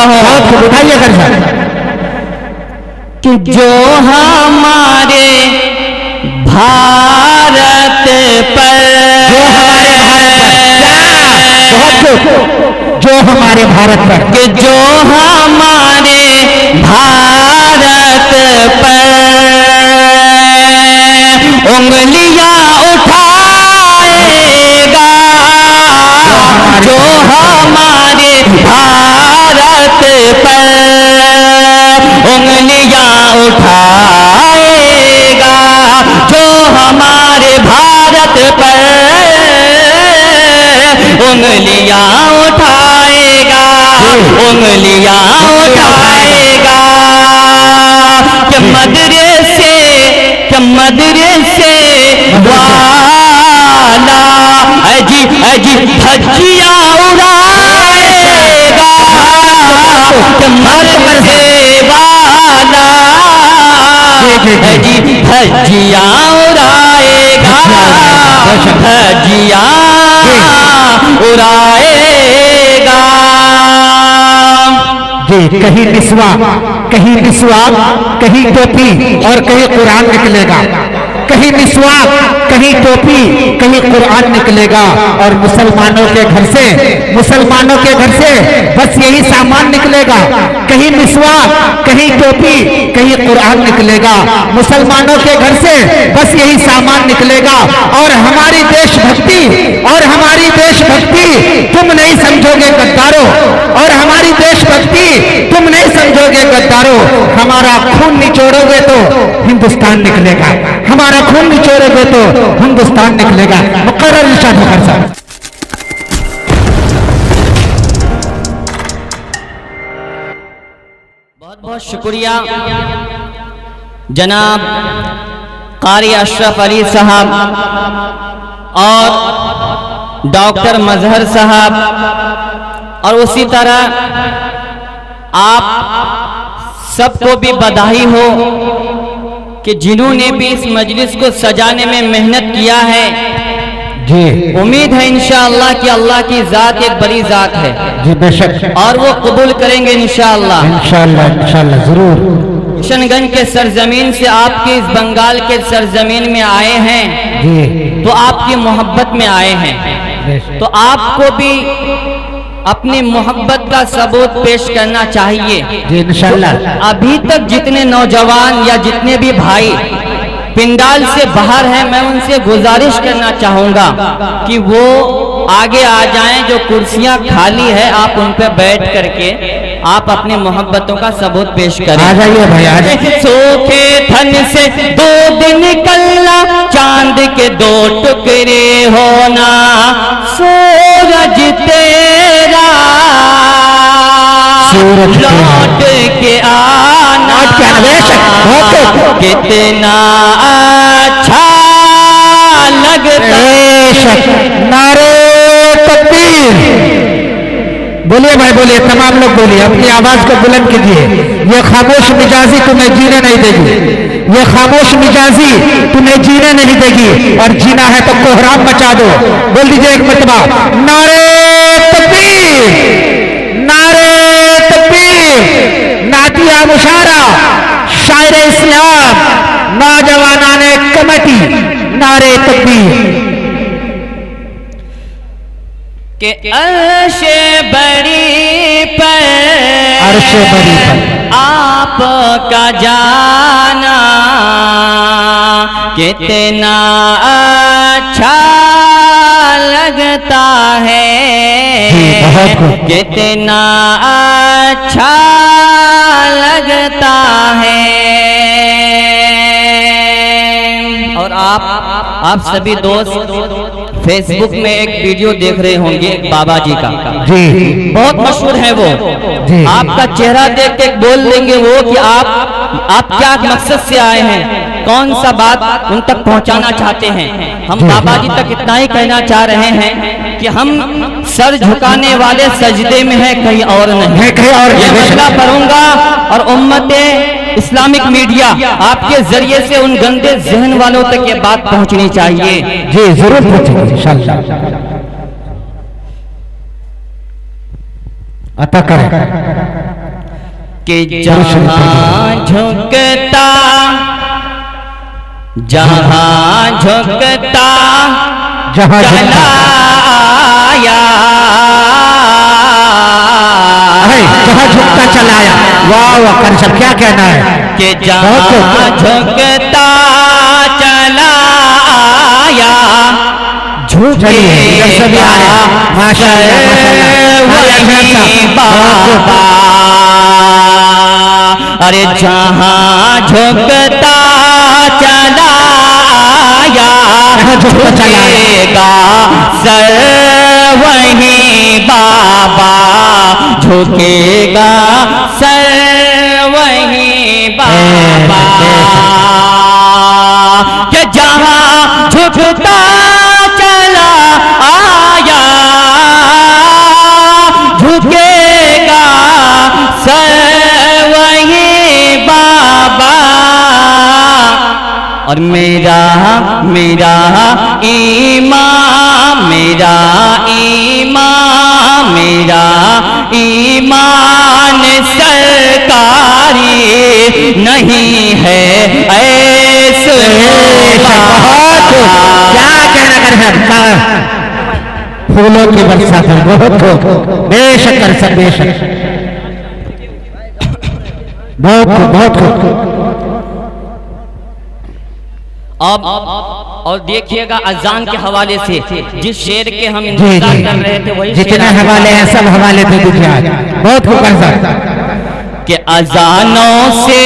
हो। बताइए कर सर कि जो हमारे भारत पर, जो हमारे भारत पर, कि जो हमारे भारत पर उंगलियां उठाएगा, जो हमारे भारत पर उंगलियां उठाएगा, जो हमारे भारत पर उंगलियां उठाएगा, उंगलियां उठाएगा, कि मदरसे वाला अजी अजी धज्जियां उड़ाएगा, कि मदरसे वाला अजी धज्जियां उड़ाएगा, धज्जियां उड़ाएगा। जी कहीं निस्वाक, कहीं निस्वाक, कहीं टोपी और कहीं कुरान निकलेगा, कहीं मिसवाक, कहीं टोपी, कहीं कुरान निकलेगा। और मुसलमानों के घर से बस यही सामान निकलेगा, कहीं मिसवाक, कहीं टोपी, कहीं कुरान निकलेगा। मुसलमानों के घर से बस यही सामान निकलेगा। और हमारी देशभक्ति तुम नहीं समझोगे गद्दारों, और हमारी देशभक्ति तुम नहीं समझोगे गद्दारों। हमारा खून निचोड़ोगे तो हिंदुस्तान निकलेगा, हमारा खून निचोड़ोगे तो हिंदुस्तान निकलेगा। मुकर्रर इरशाद मुखर साहब। बहुत बहुत शुक्रिया जनाब कारी अशरफ अली साहब और डॉक्टर मजहर साहब, और उसी तरह आप सबको भी बधाई हो कि जिन्होंने भी इस मजलिस को सजाने में मेहनत किया है। जी उम्मीद है इंशाअल्लाह कि अल्लाह की जात एक बड़ी जात है जी, बेशक, और वो कबूल करेंगे इंशाअल्लाह। इंशाअल्लाह जरूर। किशनगंज के सरजमीन से आपके इस बंगाल के सरजमीन में आए हैं जी, तो आपकी मोहब्बत में आए हैं, तो आपको भी अपनी मोहब्बत का सबूत पेश करना चाहिए जी इंशाअल्लाह। अभी तक जितने नौजवान या जितने भी भाई पिंडाल से बाहर हैं, मैं उनसे गुजारिश करना चाहूंगा कि वो आगे आ जाएं। जो कुर्सियां खाली है आप उन पर बैठ करके आप अपनी मोहब्बतों का सबूत पेश करें। आ जाइए भाई, आ जाइए। सोखे धन से 2 दिन निकलना, चांद के 2 टुकड़े होना, सूरज तेरा लौट के आना, कितना अच्छा लगता है। नारे तकबीर, बोलिए भाई, बोलिए, तमाम लोग बोलिए, अपनी आवाज को बुलंद कीजिए। ये खामोश मिजाजी तुम्हें जीने नहीं देगी, ये खामोश मिजाजी तुम्हें जीने नहीं देगी, और जीना है तो कोहराम मचा दो। बोल दीजिए एक मरतबा, नारे तकबीर, नारे तकबीर। नातिया मुशारा, शायर इस्लाम, नौजवानाने कमेटी, नारे तकबीर। के अर्शे बड़ी पर आपका जाना, कितना अच्छा लगता है, कितना अच्छा लगता है। और आप सभी दोस्त फेसबुक में एक वीडियो देख रहे होंगे बाबा जी का, जी बहुत मशहूर है वो। आपका चेहरा देख के बोल देंगे वो कि आप क्या मकसद से आए हैं, कौन सा बात उन तक पहुंचाना चाहते हैं। हम बाबा जी तक इतना ही कहना चाह रहे हैं कि हम सर झुकाने वाले सजदे में है, कहीं और नहीं, कहीं और। ये मसला करूंगा और उम्मते इस्लामिक मीडिया आपके जरिए से उन गंदे जहन वालों तक ये बात पहुंचनी चाहिए। जी जरूर पहुंचेगी इंशाअल्लाह। अता करें। कि जहाँ झुकता चलाया, जहाँ झुकता चलाया। वाह वाह कर सब क्या कहना है कि जहाँ झुकता चलाया झुकेगा वहीं बाबा। अरे जहाँ झुकता चलाया झुकेगा सर वहीं बाबा, झुकेगा सर वहीं बाबा। कि जहाँ झुकता चला आया झुकेगा सर वहीं बाबा। और मेरा ईमान सरकारी नहीं है ऐसे। क्या कहना कर फूलों की वर्षा कर बहुत बेशक कर सब बेशक बहुत अब और देखिएगा अजान के हवाले से जिस शेर के हम इंतजार कर रहे थे वही जितने हवाले हैं सब हवाले थे बहुत कि अजानों से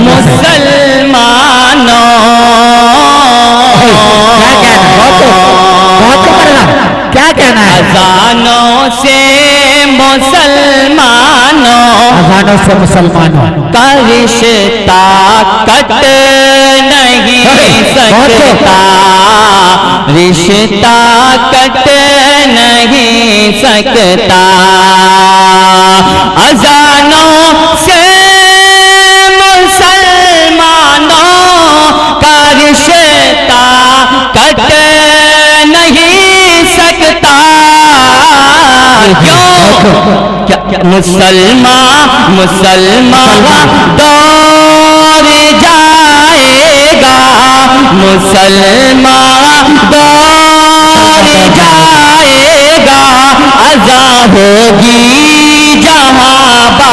मुसलमानों क्या कहना है अजानों से मुसलमानों का रिश्ता कट नहीं सकता, रिश्ता कट नहीं सकता। अजानों से मुसलमानों का रिश्ता कट नहीं सकता। क्यों? मुसलमान दौड़ जाएगा, मुसलमान दौड़ जाएगा। अज़ा होगी जहाँ बाबा,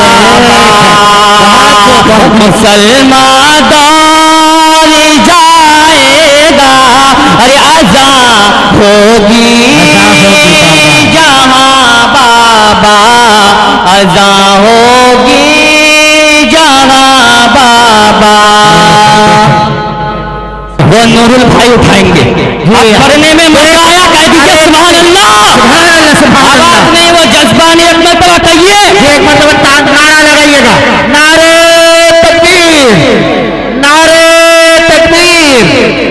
मुसलमान दौड़ जाएगा। अरे अज़ा होगी जहाँ बाबा, अज़ा होगी जहाँ बाबा। वो नूरुल भाई उठाएंगे करने में मजा आया, कह दीजिए सुभान अल्लाह। आवाज में वो जज्बा ने एक मरतबा कहिए, एक मरतबा नारा लगाइएगा, नारे तकबीर, नारे तकबीर।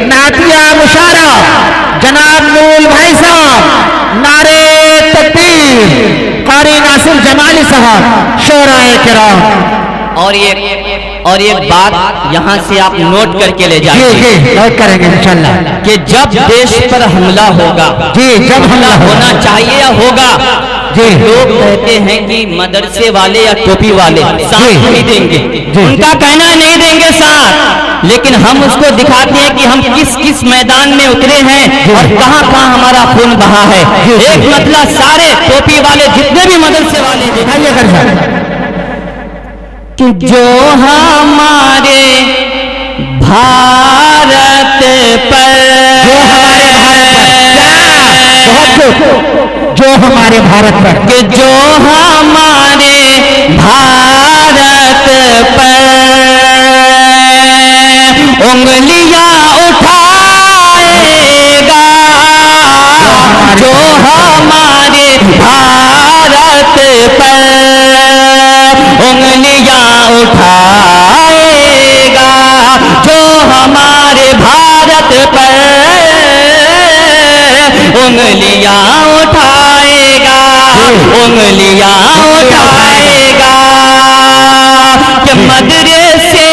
नातिया मुशारा जनाब नूरुल भाई साहब, नारे तकबीर। कारी नासिर जमाली साहब, शोराए किराम। और एक बात यहाँ से आप नोट करके ले जाइए, नोट करेंगे इंशाल्लाह, कि जब देश पर हमला होगा, जी जब हमला होना चाहिए या होगा, जी लोग कहते हैं कि मदरसे वाले या टोपी वाले साथ नहीं देंगे, उनका कहना नहीं देंगे साथ, लेकिन हम उसको दिखाते हैं कि हम किस किस मैदान में उतरे हैं और कहां कहां हमारा खून बहा है। एक मतलब सारे टोपी वाले जितने भी मदरसे वाले दिखाइए कर कि जो हमारे भारत पर, जो हमारे भारत पर, कि जो हमारे भारत पर उंगलियां उठाएगा, जो हमारे भारत पर उंगलियां उठाएगा, जो हमारे भारत पर उंगलियां उठाएगा, उंगलियां उठाएगा। कि मदरसे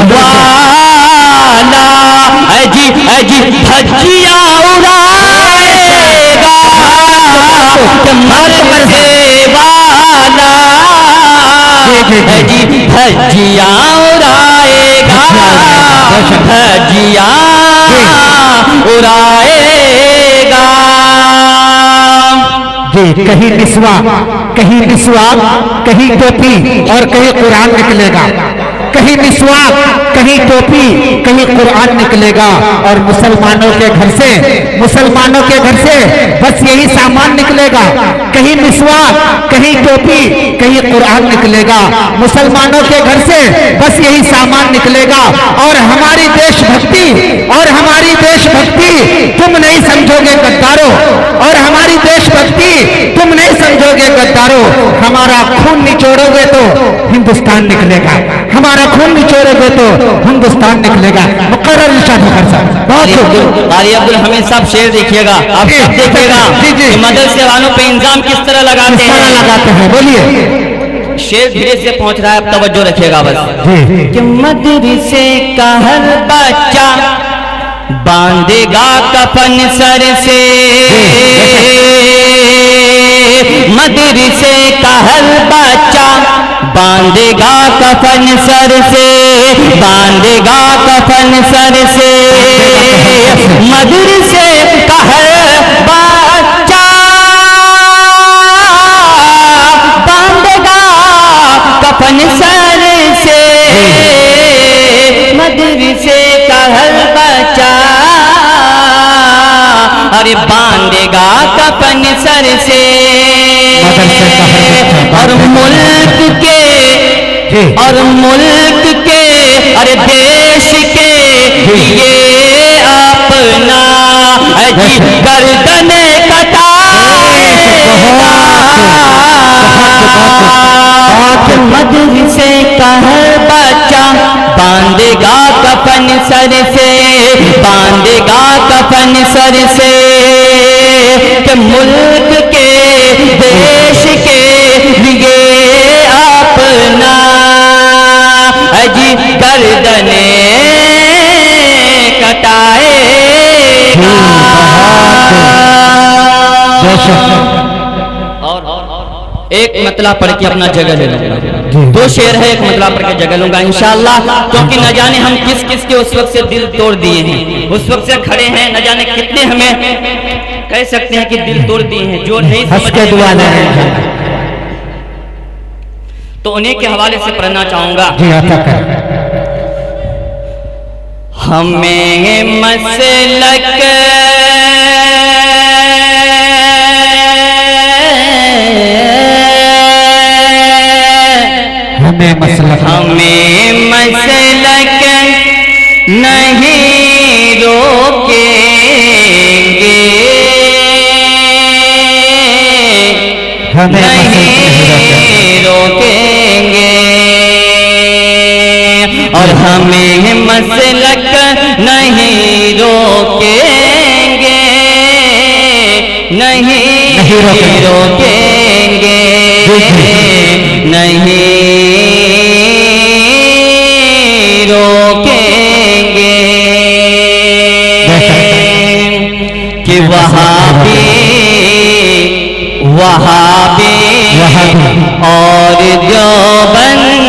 वाला अजी धज्जियां उड़ाएगा, जी, जी। जी धज्जियां उड़ाएगा, धज्जियां उड़ाएगा। जी, कहीं मिसवाक, कहीं मिसवाक, कहीं टोपी और कहीं कुरान निकलेगा। कहीं मिसवाक, कहीं टोपी, कहीं कुरान निकलेगा। और मुसलमानों के घर से, मुसलमानों के घर से बस यही सामान निकलेगा। कहीं मिसवाक, कहीं टोपी, कहीं कुरान निकलेगा। मुसलमानों के घर से बस यही सामान निकलेगा। और हमारी देशभक्ति, और हमारी देशभक्ति तुम नहीं समझोगे गद्दारों, और हमारी देशभक्ति तुम नहीं समझोगे गद्दारों। हमारा खून निचोड़ोगे तो हिंदुस्तान निकलेगा, हमारा खून निचोड़ोगे तो हिंदुस्तान निकलेगा। मुकर्रर इरशाद कर साहब, बहुत कारी अब्दुल हमीद साहब शेर देखिएगा, आप सब देखिएगा जी, जी। कि मदरसे वालों पे इंजाम किस तरह लगाते हैं। लगाते हैं, बोलिए। शेर धीरे से पहुंच रहा है, अब तवज्जो रखिएगा बस। जी, कि मदरसे का हर बच्चा बांधेगा कफन सर से, मदरसे का हर बच्चा बांधेगा कफन सर से, बांधेगा कफन सर से। मदरसे का हर बच्चा बांधेगा कफन सर से, मदरसे का हर बच्चा अरे बांधेगा कफन सर से। और मुल्क के, और मुल्क के, अरे देश के ये अपना जी गर्दन कटाएगा। मदरसे का हर बच्चा बांधेगा कफन सर से, बांधेगा कफन सर से। कि मुल्क के, देश के लिए अपना अजी गर्दने कटाएगा। और एक मतला पढ़ के अपना जगह ले लूंगा। दो शेर है, एक मतला पढ़ के जगह लूंगा इंशाअल्लाह। क्योंकि न जाने हम किस किस के उस वक्त से दिल तोड़ दिए हैं, उस वक्त से खड़े हैं, न जाने कितने हमें कह सकते हैं कि दिल तोड़ दिए हैं, जो नहीं समझते दुआ नहीं। तो उन्हीं के हवाले से पढ़ना चाहूंगा। हमें मसलक हमें मसलक नहीं रोकेंगे, नहीं रोकेंगे। और हमें मसलक नहीं रोकेंगे, नहीं रोकेंगे, नहीं रोकेंगे। कि वहाबी, वहाबी और देवबंदी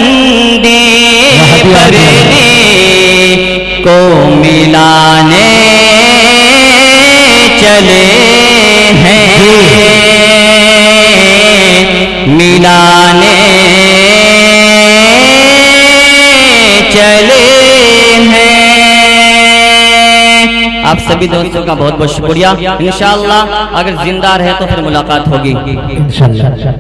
बरेली को मिलाने चले हैं, मिलाने चले हैं। आप सभी दोस्तों का बहुत बहुत शुक्रिया। इंशाअल्लाह अगर जिंदा रहे तो फिर मुलाकात होगी इंशाअल्लाह।